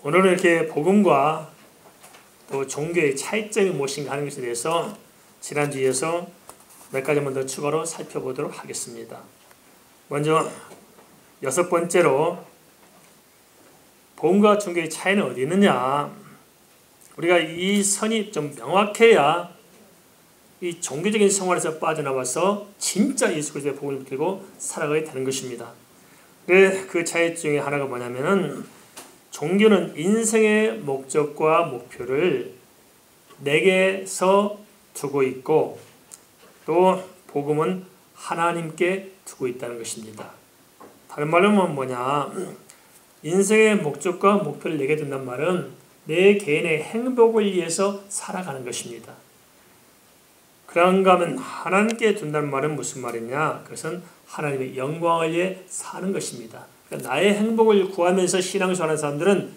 오늘은 이렇게 복음과 또 종교의 차이점이 무엇인가 하는 것에 대해서 지난주에서 몇 가지만 더 추가로 살펴보도록 하겠습니다. 먼저 6번째로 복음과 종교의 차이는 어디 있느냐. 우리가 이 선이 좀 명확해야 이 종교적인 생활에서 빠져나와서 진짜 예수 그리스도의 복음을 믿고 살아가게 되는 것입니다. 그 차이 중에 하나가 뭐냐면은 종교는 인생의 목적과 목표를 내게서 두고 있고 또 복음은 하나님께 두고 있다는 것입니다. 다른 말로 하면 뭐냐, 인생의 목적과 목표를 내게 둔단 말은 내 개인의 행복을 위해서 살아가는 것입니다. 그런가 하면 하나님께 둔다는 말은 무슨 말이냐, 그것은 하나님의 영광을 위해 사는 것입니다. 그러니까 나의 행복을 구하면서 신앙생활하는 사람들은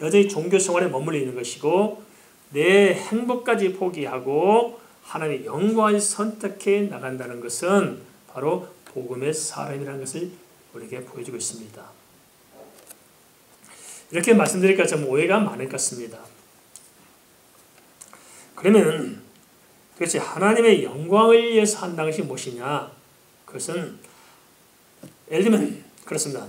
여전히 종교생활에 머물러 있는 것이고, 내 행복까지 포기하고 하나님의 영광을 선택해 나간다는 것은 바로 복음의 사람이라는 것을 우리에게 보여주고 있습니다. 이렇게 말씀드리니까 좀 오해가 많을 것 같습니다. 그러면 도대체 하나님의 영광을 위해서 한다는 것이 무엇이냐? 그것은 예를 들면 그렇습니다.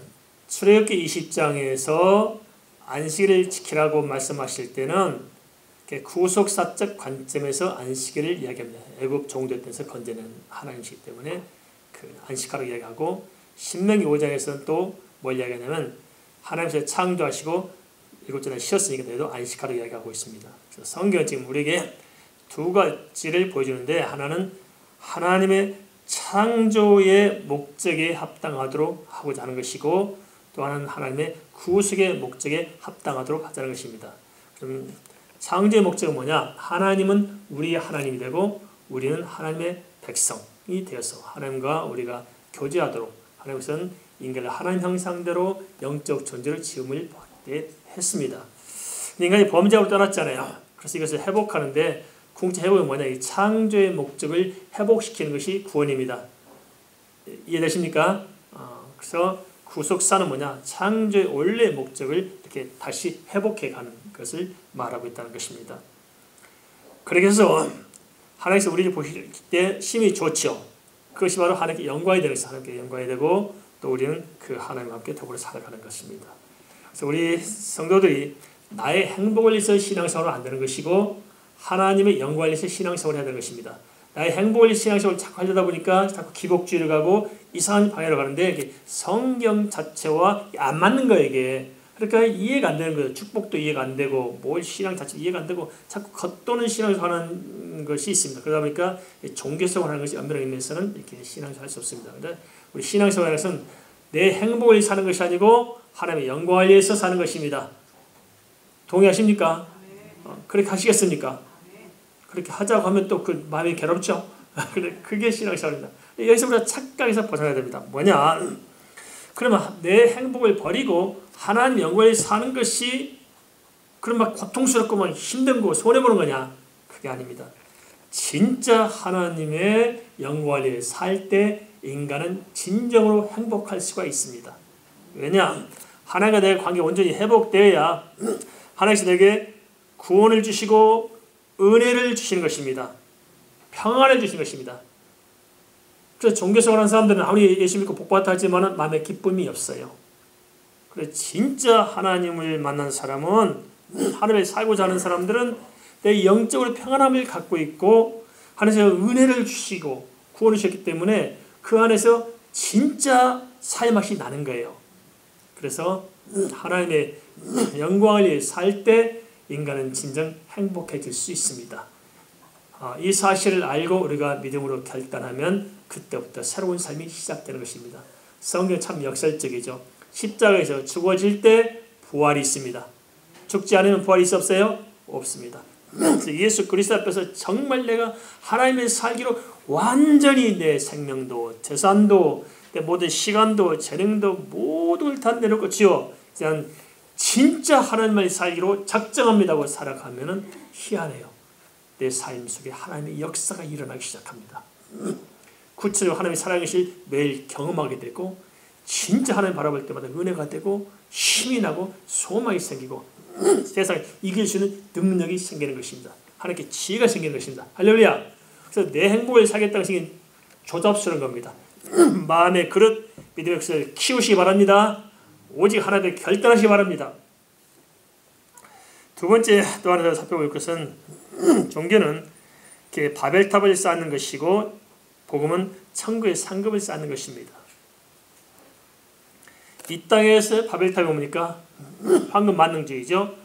출애굽기 20장에서 안식일을 지키라고 말씀하실 때는 구속사적 관점에서 안식일을 이야기합니다. 애굽 종들 때에서 건져낸 하나님이시기 때문에 그 안식하라고 이야기하고, 신명기 5장에서는 또 뭘 이야기하냐면 하나님께서 창조하시고 일곱째는 쉬었으니까 너희도 안식하라고 이야기하고 있습니다. 그래서 성경은 지금 우리에게 두 가지를 보여주는데, 하나는 하나님의 창조의 목적에 합당하도록 하고자 하는 것이고, 또 하나는 하나님의 구속의 목적에 합당하도록 하자는 것입니다. 그럼 창조의 목적은 뭐냐? 하나님은 우리의 하나님이 되고 우리는 하나님의 백성이 되어서 하나님과 우리가 교제하도록, 하나님께서는 인간을 하나님 형상대로 영적 존재를 지음을 받게 했습니다. 인간이 범죄하고 떠났잖아요. 그래서 이것을 회복하는데 궁극적 회복은 뭐냐? 이 창조의 목적을 회복시키는 것이 구원입니다. 이해되십니까? 그래서 구속사는 뭐냐? 창조의 원래의 목적을 이렇게 다시 회복해 가는 것을 말하고 있다는 것입니다. 그렇게 해서 하나님께서 우리를 보실 때 심히 좋죠. 그것이 바로 하나님께 영광이 되는 것이 하나님께 영광이 되고, 또 우리는 그 하나님과 함께 더불어 살아가는 것입니다. 그래서 우리 성도들이 나의 행복을 위해서 신앙생활을 안 되는 것이고, 하나님의 영광을 위해서 신앙생활을 해야 되는 것입니다. 나의 행복을 위해서 신앙생활을 자꾸 하려다 보니까 자꾸 기복주의를 가고 이상한 방향으로 가는데, 이게 성경 자체와 안 맞는 거예요, 이게. 그러니까 이해가 안 되는 거예요. 축복도 이해가 안 되고, 뭘 신앙 자체 이해가 안 되고, 자꾸 겉도는 신앙을 하는 것이 있습니다. 그러다 보니까 종교생활 하는 것이 엄밀하게 의미에서는 이렇게 신앙생활 할 수 없습니다. 그런데 우리 신앙생활에서는 내 행복을 위해 사는 것이 아니고 하나님의 영광을 위해서 사는 것입니다. 동의하십니까? 그렇게 하시겠습니까? 그렇게 하자고 하면 또 그 마음이 괴롭죠? 그게 신앙생활입니다. 여기서 우리가 착각에서 벗어나야 됩니다. 뭐냐? 그러면 내 행복을 버리고 하나님 영광을 사는 것이 그럼 막 고통스럽고 막 힘든 거 손해보는 거냐? 그게 아닙니다. 진짜 하나님의 영광을 위해 살 때 인간은 진정으로 행복할 수가 있습니다. 왜냐? 하나님과 내 관계가 온전히 회복되어야 하나님께서 내게 구원을 주시고 은혜를 주시는 것입니다. 평안을 주시는 것입니다. 그래서 종교생활하는 사람들은 아무리 예수 믿고 복받다 하지만 마음에 기쁨이 없어요. 그래서 진짜 하나님을 만난 사람은, 하나님을 살고자 하는 사람들은 내 영적으로 평안함을 갖고 있고 하나님께서 은혜를 주시고 구원을 주셨기 때문에 그 안에서 진짜 삶의 맛이 나는 거예요. 그래서 하나님의 영광을 위해 살 때 인간은 진정 행복해질 수 있습니다. 이 사실을 알고 우리가 믿음으로 결단하면 그때부터 새로운 삶이 시작되는 것입니다. 성경 참 역설적이죠. 십자가에서 죽어질 때 부활이 있습니다. 죽지 않으면 부활이 없어요? 없습니다. 그래서 예수 그리스도 앞에서 정말 내가 하나님의 살기로 완전히 내 생명도 재산도 내 모든 시간도 재능도 모든 걸 다 내놓고 지어 진짜 하나님의 살기로 작정합니다고 살아가면은 희한해요. 내 삶 속에 하나님의 역사가 일어나기 시작합니다. 구체적으로 하나님의 사랑의 것을 매일 경험하게 되고, 진짜 하나님 바라볼 때마다 은혜가 되고 힘이 나고 소망이 생기고 세상을 이길 수 있는 능력이 생기는 것입니다. 하나님께 지혜가 생기는 것입니다. 할렐루야. 그래서 내 행복을 살겠다는 것이 조잡스러운 겁니다. 마음의 그릇, 믿음의 것을 키우시기 바랍니다. 오직 하나님의 결단하시기 바랍니다. 두 번째 또 하나 더 살펴볼 것은 종교는 바벨탑을 쌓는 것이고 복음은 천국의 상급을 쌓는 것입니다. 이 땅에서 바벨탑이 뭡니까? 황금 만능주의죠.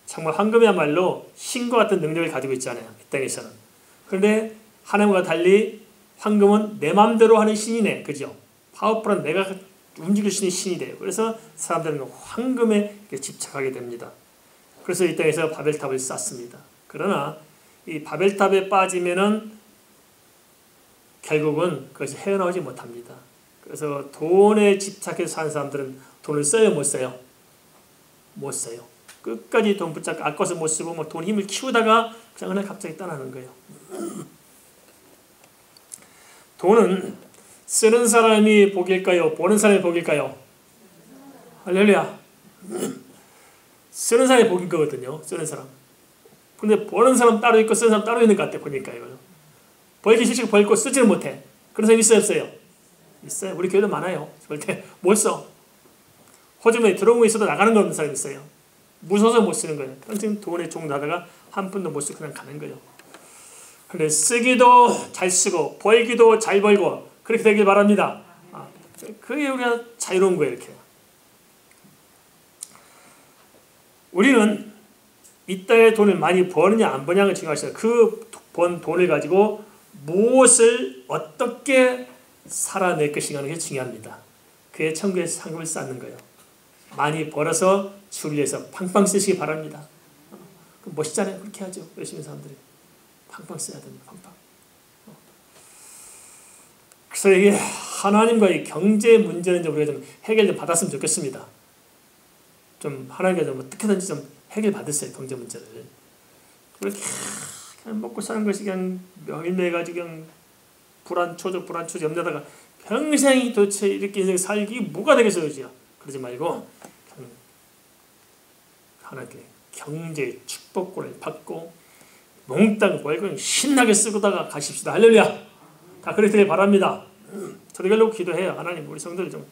정말 황금이야말로 신과 같은 능력을 가지고 있잖아요. 이 땅에서는. 그런데 하나님과 달리 황금은 내 마음대로 하는 신이네. 그죠? 파워풀한 내가 움직일 수 있는 신이 돼요. 그래서 사람들은 황금에 집착하게 됩니다. 그래서 이 땅에서 바벨탑을 쌓습니다. 그러나 이 바벨탑에 빠지면은 결국은 그것이 헤어나오지 못합니다. 그래서 돈에 집착해서 사는 사람들은 돈을 써요, 못 써요? 못 써요. 끝까지 돈 붙잡고 아껴서 못 쓰고 뭐 돈 힘을 키우다가 그냥 그날 갑자기 떠나는 거예요. 돈은 쓰는 사람이 복일까요? 보는 사람이 복일까요? 할렐루야. 쓰는 사람이 복인 거거든요. 쓰는 사람. 근데 보는 사람 따로 있고 쓰는 사람 따로 있는 것 같아 보니까 이거. 벌기 싫고 벌고 쓰지는 못해. 그런 사람 있어요, 없어요? 있어요. 우리 교회도 많아요. 절대 못 써. 호주머니에 들어온 거 있어도 나가는 거 없는 사람 있어요. 무서워서 못 쓰는 거예요. 평생 돈에 종나다가 한 푼도 못 쓰고 그냥 가는 거예요. 근데 쓰기도 잘 쓰고 벌기도 잘 벌고 그렇게 되길 바랍니다. 그게 우리가 자유로운 거예요. 이렇게. 우리는 이 땅에 돈을 많이 버느냐 안 버느냐가 중요하시죠. 그 번 돈을 가지고 무엇을 어떻게 살아낼 것인가 하는 게 중요합니다. 그게 천국의 상급을 쌓는 거예요. 많이 벌어서 주를 위해서 팡팡 쓰시기 바랍니다. 멋있잖아요. 그렇게 하죠. 열심히 사람들이. 팡팡 써야 됩니다. 팡팡. 그래서 이게 하나님과의 경제 문제는 좀 우리가 좀 해결 좀 받았으면 좋겠습니다. 좀 하나님과 좀 어떻게든지 좀 해결 받으세요. 경제 문제를. 그렇게 그냥 먹고 사는 것이 그냥 매일매일 가지고 그냥 불안초조 염려다가 평생이 도대체 이렇게 인생 살기 뭐가 되겠어요, 그죠? 그러지 말고 하나님께 경제의 축복권을 받고 몽땅 벌고 신나게 쓰고다가 가십시다. 할렐루야. 다 그렇게 되길 바랍니다. 저도 결국 기도해요. 하나님 우리 성도들 좀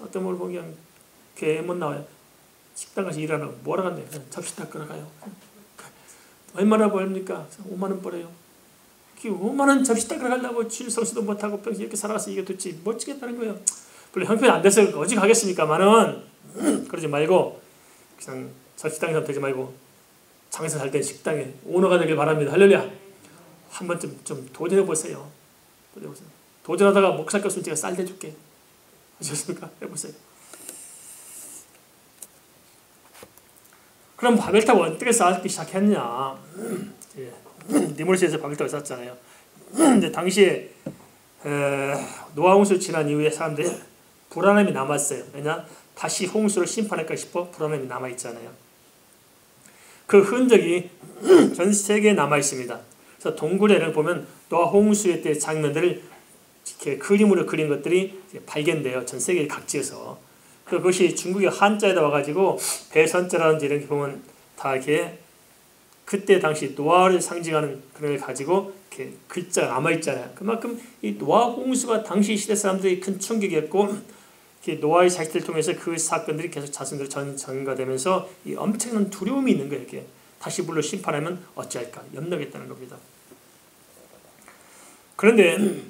어떤 걸 보면 교회 못 나와요. 식당 가서 일하라고 뭐라 간대요. 접시 다 끌어가요. 얼마나 벌입니까? 5만 원 벌어요. 5만 원 접시 다 끌어가려고 주일 성수도 못하고 평소 이렇게 살아서 이게 도대체 멋지겠다는 거예요. 물론 형편이 안 돼서 어찌 가겠습니까만은 그러지 말고 그냥 접시당에서 되지 말고 장사 잘 된 식당에 오너가 되길 바랍니다. 할렐루야. 한 번쯤 좀 도전해 보세요. 도전하다가 목 살 것 없으면 제가 쌀 대줄게. 아셨습니까? 해보세요. 그럼 바벨탑 어떻게 쌓기 시작했냐? 니무르스에서 바벨탑을 쌓았잖아요. 근데 당시에 노아 홍수 지난 이후에 사람들이 불안함이 남았어요. 왜냐? 다시 홍수를 심판할까 싶어 불안함이 남아있잖아요. 그 흔적이 전 세계에 남아있습니다. 그래서 동굴에는 보면 노아 홍수의 때 장면들을 이렇게 그림으로 그린 것들이 발견돼요. 전 세계 각지에서. 그것이 중국의 한자에다 와가지고 배선자라든지 이런 게 보면 다 이렇게 그때 당시 노아를 상징하는 그런 걸 가지고 이렇게 글자가 남아있잖아요. 그만큼 이 노아 홍수가 당시 시대 사람들이 큰 충격이었고 노아의 자식들을 통해서 그 사건들이 계속 자손들로 전가되면서 이 엄청난 두려움이 있는 거예요. 이렇게 다시 물로 심판하면 어찌할까 염려하겠다는 겁니다. 그런데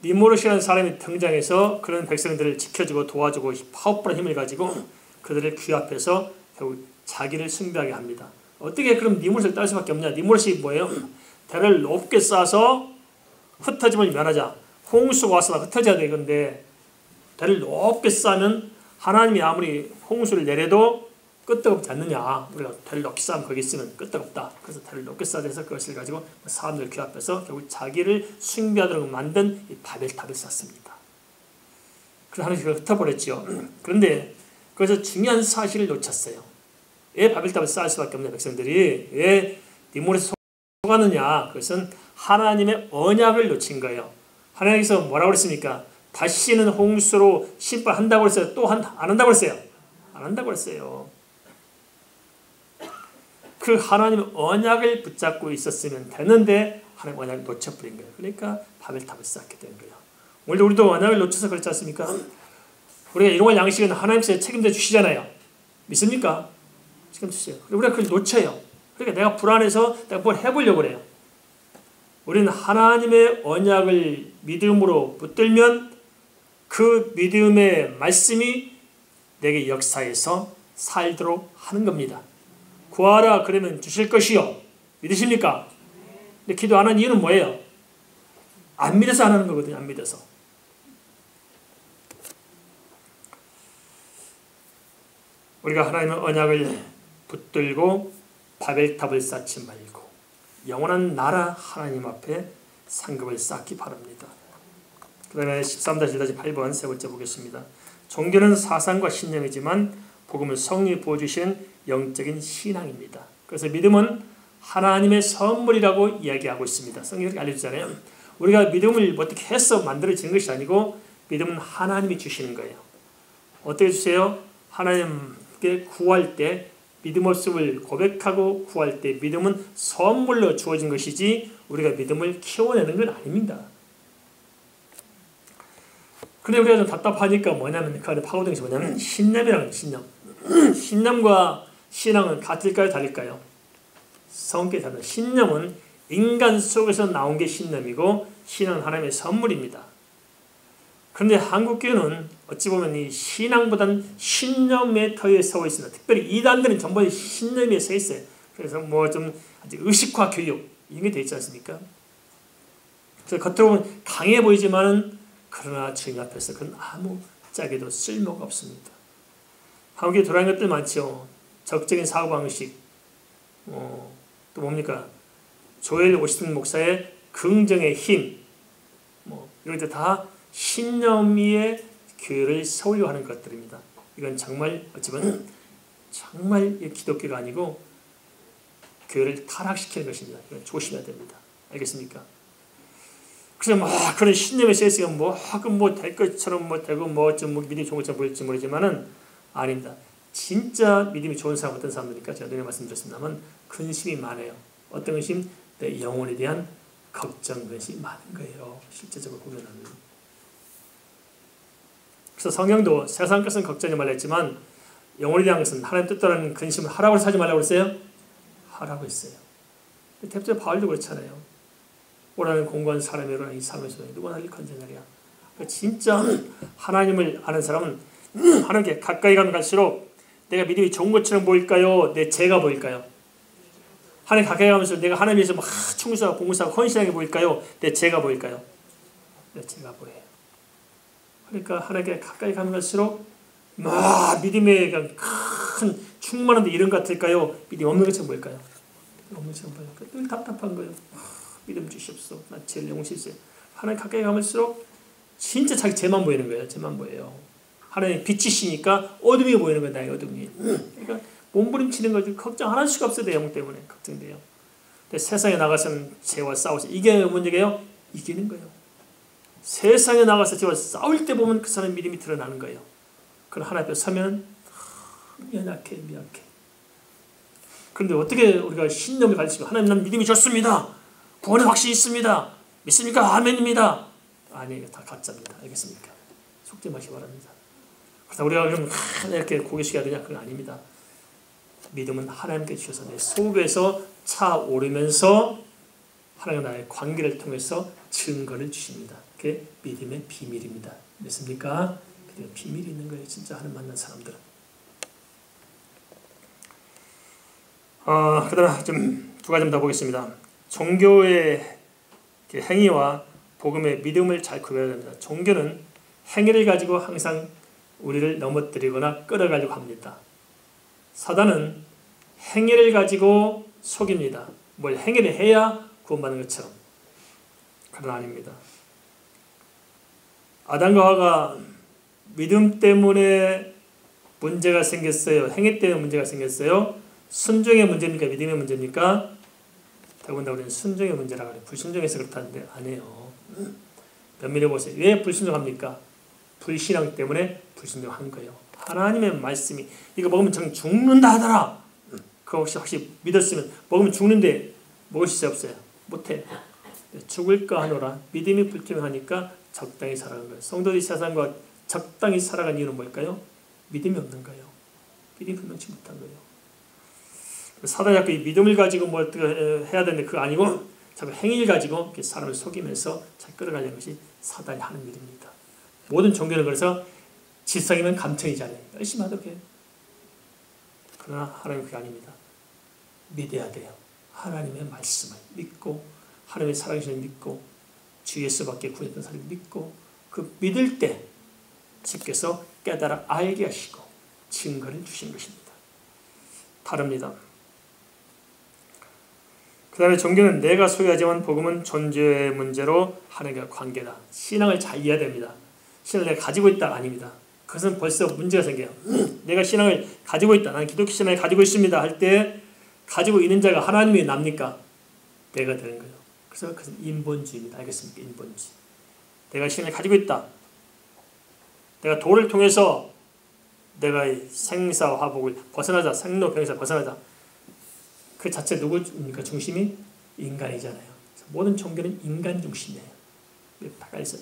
니무롯이라는 사람이 등장해서 그런 백성들을 지켜주고 도와주고 파워풀한 힘을 가지고 그들을 귀합해서 결국 자기를 숭배하게 합니다. 어떻게 그럼 니무롯을 딸 수밖에 없냐? 니무롯이 뭐예요? 대를 높게 쌓아서 흩어짐을 면하자. 홍수가 와서 흩어져야 되건데 대를 높게 쌓으면 하나님이 아무리 홍수를 내려도 끄떡없지 않느냐. 우리가 대를 높게 쌓으면 거기 있으면 끄떡없다. 그래서 대를 높게 쌓아서 그것을 가지고 사람들을 규합해서 결국 자기를 숭배하도록 만든 이 바벨탑을 쌓습니다. 그래서 하나님이 그걸 흩어버렸죠. 그런데 거기서 중요한 사실을 놓쳤어요. 왜 바벨탑을 쌓을 수밖에 없는 백성들이 왜 니무롯에 속았느냐. 그것은 하나님의 언약을 놓친 거예요. 하나님께서 뭐라고 그랬습니까? 다시는 홍수로 심판한다고 했어요? 또 안 한다고 했어요? 안 한다고 했어요. 그 하나님 언약을 붙잡고 있었으면 되는데 하나님 언약을 놓쳐버린 거예요. 그러니까 바벨탑을 쌓게 된 거예요. 오늘도 우리도 언약을 놓쳐서 그렇지 않습니까? 우리가 일용할 양식은 하나님께서 책임져 주시잖아요. 믿습니까? 책임져 주세요. 우리가 그걸 놓쳐요. 그러니까 내가 불안해서 내가 뭘 해보려고 그래요. 우리는 하나님의 언약을 믿음으로 붙들면 그 믿음의 말씀이 내게 역사해서 살도록 하는 겁니다. 구하라 그러면 주실 것이요. 믿으십니까? 근데 기도 안 하는 이유는 뭐예요? 안 믿어서 안 하는 거거든요. 안 믿어서. 우리가 하나님의 언약을 붙들고 바벨탑을 쌓지 말고 영원한 나라 하나님 앞에 상급을 쌓기 바랍니다. 그 다음에 13-1-8번 세 번째 보겠습니다. 종교는 사상과 신념이지만 복음은 성령이 부어주시는 영적인 신앙입니다. 그래서 믿음은 하나님의 선물이라고 이야기하고 있습니다. 성경이 그렇게 알려주잖아요. 우리가 믿음을 어떻게 해서 만들어지는 것이 아니고 믿음은 하나님이 주시는 거예요. 어떻게 주세요? 하나님께 구할 때 믿음 없음을 고백하고 구할 때 믿음은 선물로 주어진 것이지 우리가 믿음을 키워내는 건 아닙니다. 근데 우리가 좀 답답하니까 뭐냐면 그 안에 파고든 것이 뭐냐면 신념이라는 신념. 신념과 신앙은 같을까요? 다를까요? 성격이 다릅니다. 신념은 인간 속에서 나온 게 신념이고 신앙은 하나님의 선물입니다. 그런데 한국교회는 어찌 보면 이 신앙보다는 신념의 터에 서 있습니다. 특별히 이단들은 전부 신념에 서 있어요. 그래서 뭐 좀 의식화 교육 이런 게 돼 있지 않습니까? 그래서 겉으로 보면 강해 보이지만은 그러나 주님 앞에서 그건 아무 짝에도 쓸모가 없습니다. 한국에 돌아가는 것들 많죠. 적적인 사고방식, 또 뭡니까? 조엘 오스틴 목사의 긍정의 힘, 이런 것들 다 신념 위에 교회를 세우려 하는 것들입니다. 이건 정말 어찌보면 정말 기독교가 아니고 교회를 타락시키는 것입니다. 이건 조심해야 됩니다. 알겠습니까? 그래서 그런 신념의 세스가 될 것처럼 되고 믿음이 좋은 것처럼 보일지 모르지만은 아닙니다. 진짜 믿음이 좋은 사람 어떤 사람들입니까? 제가 전에 말씀드렸습니다만 근심이 많아요. 어떤 근심? 내 영혼에 대한 걱정, 근심이 많은 거예요. 실제적으로 보면은. 그래서 성경도 세상 것은 걱정하지 말라 했지만 영혼에 대한 것은 하나님 뜻대로는 근심을 하라고 하지 말라고 했어요? 하라고 했어요. 대표적으로 바울도 그렇잖아요. 오라는 공고한 사람이로는 이 삶에서 누가 나를 건져내랴. 진짜 하나님을 아는 사람은 하나님께 가까이 가면 갈수록 내가 믿음이 좋은 것처럼 보일까요? 내 죄가 보일까요? 하나님 가까이 가면서 내가 하나님에서 충성하고 봉사하고 헌신하게 보일까요? 내 죄가 보일까요? 내 죄가 보여요. 그러니까 하나님께 가까이 가면 갈수록 믿음의 큰 충만한데 이런 것 같을까요? 믿음이 없는 것처럼 보일까요? 없는 것처럼 보일까요? 늘 답답한 거예요. 믿음 주시옵소서. 나 죄를 용서해주세요. 하나님 가까이 가면서록 진짜 자기 죄만 보이는 거예요. 죄만 보여요. 하나님 빛이시니까 어둠이 보이는 거예요. 나의 어둠이. 그러니까 몸부림치는 거죠. 걱정 안 할 수가 없어요. 내 영혼 때문에 걱정돼요. 근데 세상에 나가서는 죄와 싸우죠. 이게 문제예요. 이기는 거예요. 세상에 나가서 죄와 싸울 때 보면 그 사람의 믿음이 드러나는 거예요. 그럼 하나님 앞에 서면 연약해. 그런데 어떻게 우리가 신념을 가지시면 하나님 난 믿음이 좋습니다. 구원의 확신이 있습니다. 믿습니까? 아멘입니다. 아니, 다 가짜입니다. 알겠습니까? 속지 마시기 바랍니다. 그래서 우리가 그럼 이렇게 고개 숙여야 되냐? 그건 아닙니다. 믿음은 하나님께 주셔서 내 속에서 차오르면서 하나님과 나의 관계를 통해서 증거를 주십니다. 그게 믿음의 비밀입니다. 믿습니까? 믿음의 비밀이 있는 거예요. 진짜 하나님 만난 사람들은. 그 다음에 두 가지 더 보겠습니다. 종교의 행위와 복음의 믿음을 잘 구별해야 됩니다. 종교는 행위를 가지고 항상 우리를 넘어뜨리거나 끌어가려고 합니다. 사단은 행위를 가지고 속입니다. 뭘 행위를 해야 구원받는 것처럼. 그건 아닙니다. 아담과 하와가 믿음 때문에 문제가 생겼어요? 행위 때문에 문제가 생겼어요? 순종의 문제입니까? 믿음의 문제입니까? 더군다나 우리는 순종의 문제라고 해요. 불순종해서 그렇다는데 아니에요. 면밀히 보세요. 왜 불순종합니까? 불신앙 때문에 불순종한 거예요. 하나님의 말씀이 이거 먹으면 정 죽는다 하더라. 그거 혹시 믿었으면 먹으면 죽는데 먹을 수 없어요. 못해. 죽을까 하노라. 믿음이 불투명하니까 적당히 살아간 거예요. 성도들이 세상과 적당히 살아간 이유는 뭘까요? 믿음이 없는 거예요. 믿음이 분명치 못한 거예요. 사단이 자꾸 이 믿음을 가지고 뭘 해야 되는데 그거 아니고 자꾸 행위를 가지고 이렇게 사람을 속이면서 잘 끌어가려는 것이 사단이 하는 일입니다. 모든 종교는 그래서 지성이면 감청이잖아요. 열심히 하도록 해요. 그러나 하나님은 그게 아닙니다. 믿어야 돼요. 하나님의 말씀을 믿고 하나님의 살아계심을 믿고 주 예수밖에 구했던 사람을 믿고 그 믿을 때 주께서 깨달아 알게 하시고 증거를 주신 것입니다. 다릅니다. 그 다음에 종교는 내가 소유하지만 복음은 존재의 문제로 하나님과 관계다. 신앙을 잘 이해해야 됩니다. 신앙을 내가 가지고 있다 아닙니다. 그것은 벌써 문제가 생겨요. 내가 신앙을 가지고 있다. 나는 기독교 신앙을 가지고 있습니다. 할 때 가지고 있는 자가 하나님이 납니까? 내가 되는 거예요. 그래서 그것은 인본주의입니다. 알겠습니까? 인본주의. 내가 신앙을 가지고 있다. 내가 도를 통해서 내가 생사화복을 벗어나자. 생로병사 벗어나자. 그 자체 누구입니까? 중심이 인간이잖아요. 모든 종교는 인간 중심이에요. 깔려서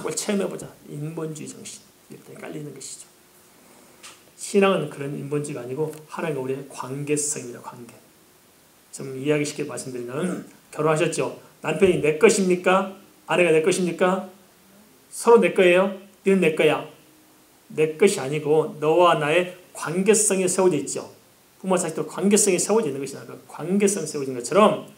뭘 체험해보자. 인본주의 정신. 이렇게 깔리는 것이죠. 신앙은 그런 인본주의가 아니고 하나님과 우리의 관계성입니다. 관계. 좀 이야기 쉽게 말씀드리면 결혼하셨죠. 남편이 내 것입니까? 아내가 내 것입니까? 서로 내 거예요. 너는 내 거야. 내 것이 아니고 너와 나의 관계성이 세워져 있죠. 부모 자식도 관계성이 세워져 있는 것이다. 그 관계성 세워진 것처럼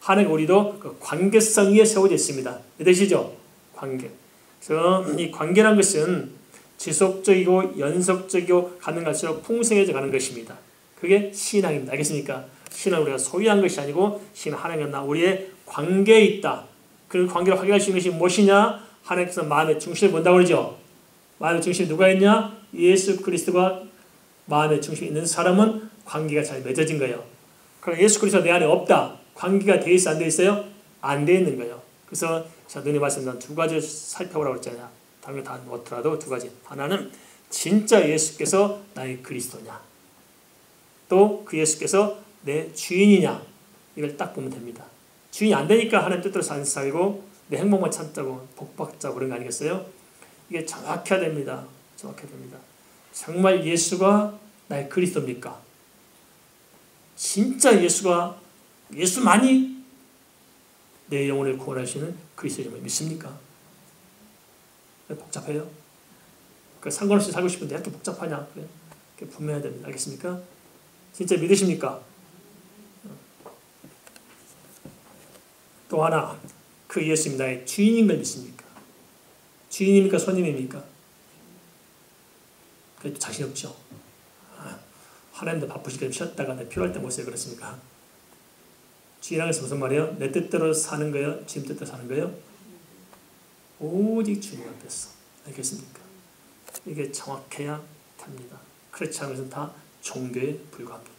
하나님 우리도 그 관계성 위에 세워져 있습니다. 이해되시죠? 관계. 그래서 이 관계란 것은 지속적이고 연속적이고 가는 갈수록 풍성해져 가는 것입니다. 그게 신앙입니다. 알겠습니까? 신앙은 우리가 소유한 것이 아니고 신앙은 하나님과 우리의 관계에 있다. 그 관계를 확인할 수 있는 것이 무엇이냐? 하나님께서 마음의 중심을 본다고 그러죠. 마음의 중심이 누가 있냐? 예수 그리스도가 마음의 중심에 있는 사람은 관계가 잘 맺어진 거예요. 그럼 예수 그리스도 내 안에 없다. 관계가 돼 있어 안 돼 있어요? 안 돼 있는 거예요. 그래서 자 눈에 말씀드린 두 가지 살펴보라고 했잖아요. 당연히 다 못하더라도 두 가지. 하나는 진짜 예수께서 나의 그리스도냐. 또 그 예수께서 내 주인이냐. 이걸 딱 보면 됩니다. 주인이 안 되니까 하나님 뜻대로 살고 내 행복만 찾자고 복받자고 그런 거 아니겠어요? 이게 정확해야 됩니다. 정확해야 됩니다. 정말 예수가 나의 그리스도입니까? 진짜 예수만이 내 영혼을 구원할 수 있는 그리스도임을 믿습니까? 복잡해요? 그 상관없이 살고 싶은데 이렇게 복잡하냐? 그게 분명해야 됩니다. 알겠습니까? 진짜 믿으십니까? 또 하나, 그 예수님이 나의 주인인 걸 믿습니까? 주인입니까? 손님입니까? 그래도 자신 없죠. 하나님도 바쁘시게 쉬었다가 내 필요할 때 모세가 그렇습니까? 주인이라는 것은 무슨 말이에요? 내 뜻대로 사는 거예요? 주님 뜻대로 사는 거예요? 오직 주님 앞에서. 알겠습니까? 이게 정확해야 됩니다. 그렇지 않은 것은 다 종교에 불과합니다.